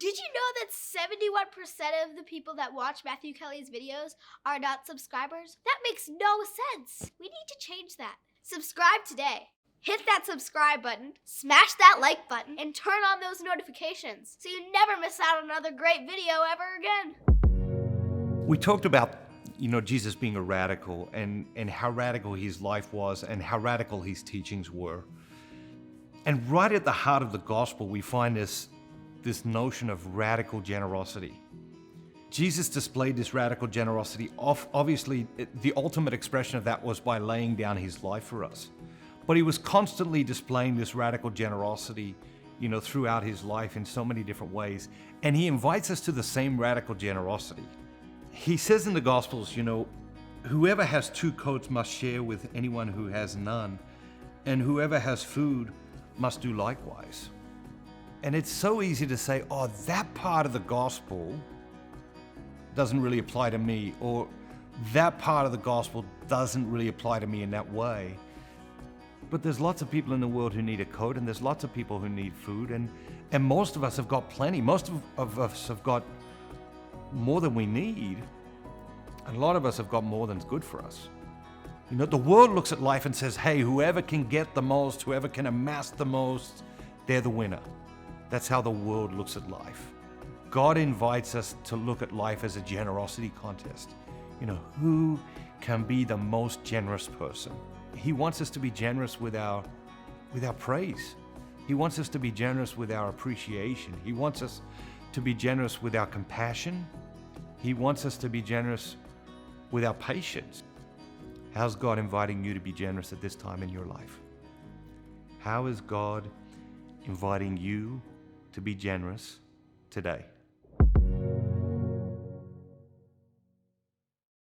Did you know that 71% of the people that watch Matthew Kelly's videos are not subscribers? That makes no sense. We need to change that. Subscribe today. Hit that subscribe button, smash that like button, and turn on those notifications so you never miss out on another great video ever again. We talked about, Jesus being a radical and how radical his life was and how radical his teachings were. And right at the heart of the gospel, we find this notion of radical generosity. Jesus displayed this radical generosity. Obviously, the ultimate expression of that was by laying down his life for us. But he was constantly displaying this radical generosity, throughout his life in so many different ways. And he invites us to the same radical generosity. He says in the Gospels, whoever has 2 coats must share with anyone who has none, and whoever has food must do likewise. And it's so easy to say, oh, that part of the gospel doesn't really apply to me, or that part of the gospel doesn't really apply to me in that way. But there's lots of people in the world who need a coat, and there's lots of people who need food, and most of us have got plenty. Most of us have got more than we need, and a lot of us have got more than's good for us. The world looks at life and says, hey, whoever can get the most, whoever can amass the most, they're the winner. That's how the world looks at life. God invites us to look at life as a generosity contest. Who can be the most generous person? He wants us to be generous with our praise. He wants us to be generous with our appreciation. He wants us to be generous with our compassion. He wants us to be generous with our patience. How's God inviting you to be generous at this time in your life? How is God inviting you to be generous today?